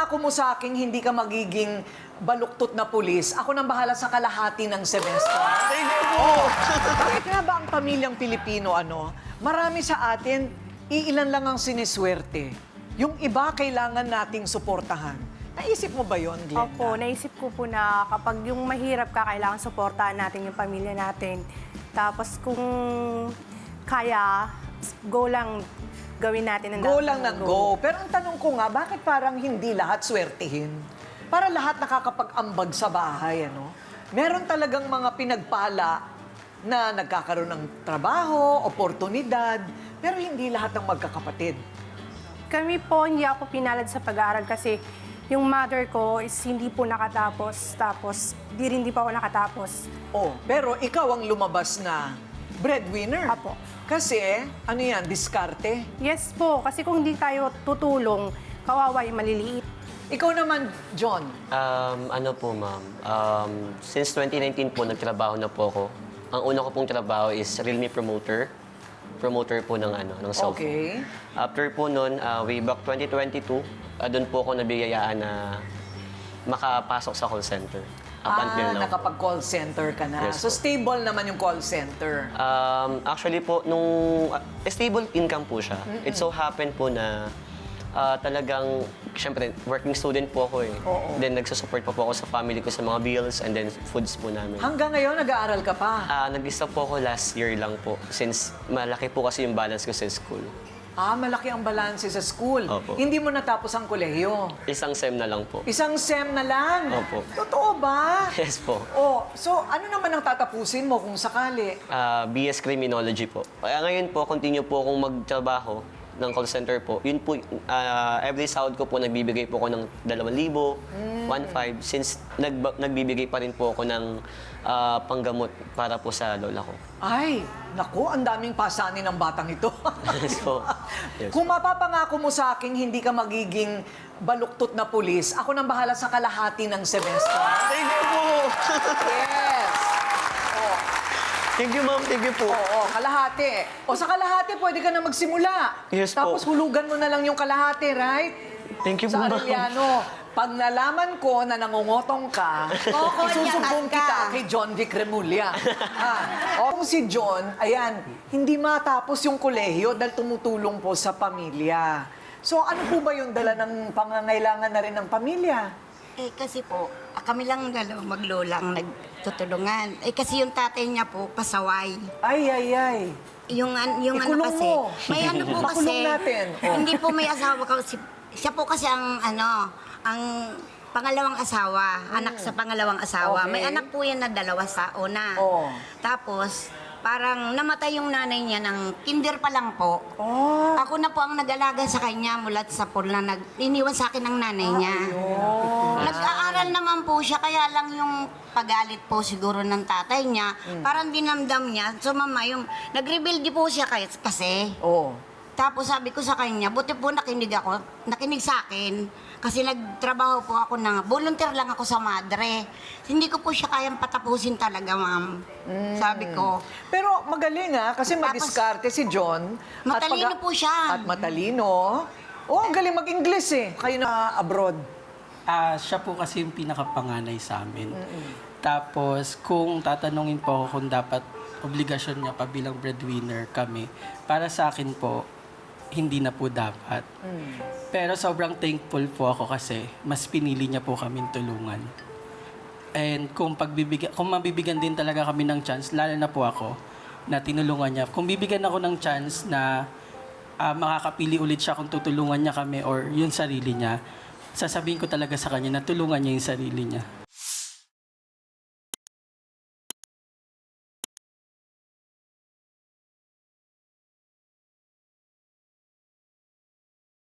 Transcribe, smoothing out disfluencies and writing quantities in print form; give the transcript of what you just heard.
mapapangako mo sa akin hindi ka magiging baluktot na pulis, ako nang bahala sa kalahati ng semester. Thank you po. Bakit nga ba ang pamilyang Pilipino, marami sa atin, iilan lang ang siniswerte. Yung iba, kailangan nating suportahan. Naisip mo ba yon, Glenda? Opo, naisip ko po na kapag yung mahirap ka, kailangan suportahan natin yung pamilya natin. Tapos kung kaya, go lang gawin natin ang Go dapat lang na ng go. Pero ang tanong ko nga, bakit parang hindi lahat swertihin? Para lahat nakakapag-ambag sa bahay, Meron talagang mga pinagpala na nagkakaroon ng trabaho, oportunidad, pero hindi lahat ng magkakapatid. Kami po, hindi ako pinalad sa pag-aaral kasi yung mother ko is hindi po nakatapos. Tapos, di pa ako nakatapos. Oh, pero ikaw ang lumabas na breadwinner. Apo. Kasi, ano yan, diskarte? Yes po, kasi kung hindi tayo tutulong, kawawa yung maliliit. Ikaw naman, John. Ano po, ma'am? Since 2019 po, nagtrabaho na po ako. Ang una ko pong trabaho is Realme promoter. Promoter po ng cellphone. Okay. After po nun, way back 2022, doon po ako nabiyayaan na makapasok sa call center. Up until now. Nakapag-call center ka na. Yes So, po. stable naman yung call center. Actually po, nung stable income po siya. It so happened po na talagang, syempre, working student po ako eh. Oo. Then nagsusupport pa po ako sa family ko sa mga bills and then foods po namin. Hanggang ngayon, nag-aaral ka pa. Nag-stop po ako last year lang po since malaki po kasi yung balance ko sa school. Malaki ang balanse sa school. Opo. Hindi mo natapos ang kolehiyo. Isang sem na lang po. Isang SEM na lang. Opo. Totoo ba? Yes po. So ano naman ang tatapusin mo kung sakali? BS Criminology po. Kaya ngayon po, continue po akong magtrabaho ng call center po. Yun po, every sahod ko po, nagbibigay po ako ng 2,000, 1,500, since nagbibigay pa rin po ako ng panggamot para po sa lola ko. Ay, naku, ang daming pasanin ng batang ito. Yes po. Yes. Kung mapapangako mo sa akin hindi ka magiging baluktot na pulis, ako nang bahala sa kalahati ng semester. Thank you po! Yes! Thank you, ma'am. Thank you po. Oo, kalahati. O sa kalahati, pwede ka na magsimula. Yes po. Tapos hulugan mo na lang yung kalahati, right? Thank you po, Sa ma'am. Arellano, pag nalaman ko na nangungotong ka, isusumbong kita kay John Vic Remulla. O kung si John, ayan, hindi matapos yung kolehiyo dahil tumutulong po sa pamilya. So ano po ba yung dala ng pangangailangan na rin ng pamilya? Kasi po, kami lang dalawang maglola ang nagtutulungan. Kasi yung tatay niya po, pasaway. Ay. Yung ano Ikulong kasi, mo. may ano po kasi, Pakulong natin. Oh. hindi po may asawa kasi, siya po kasi ang pangalawang asawa, anak sa pangalawang asawa. Okay. May anak po yan na dalawa sa una. Oh. Tapos, parang namatay yung nanay niya ng kinder pa lang po. Oh. Ako na po ang nag-alaga sa kanya mula sa pula, iniwan sa akin ng nanay niya. Nag-aaral naman po siya, kaya lang yung pagalit po siguro ng tatay niya, parang dinamdam niya. So mama, yung nag-rebelde po siya kasi. Oh. Tapos sabi ko sa kanya, buti po nakinig sa akin. Kasi nagtrabaho po ako volunteer lang ako sa madre. Hindi ko po siya kayang patapusin talaga, ma'am. Sabi ko. Pero magaling kasi Tapos, madiskarte si John. matalino po siya. At matalino. Oh, ang galing mag-Ingles Kayo na abroad. Siya po kasi yung pinakapanganay sa amin. Tapos, kung tatanungin po ako kung dapat obligasyon niya pa bilang breadwinner kami, para sa akin po, hindi na po dapat. Pero sobrang thankful po ako kasi mas pinili niya po kaming tulungan. And kung mabibigyan din talaga kami ng chance, lalo na po ako, na tinulungan niya. Kung bibigyan ako ng chance na makakapili ulit siya kung tutulungan niya kami or yung sarili niya, sasabihin ko talaga sa kanya na tulungan niya yung sarili niya.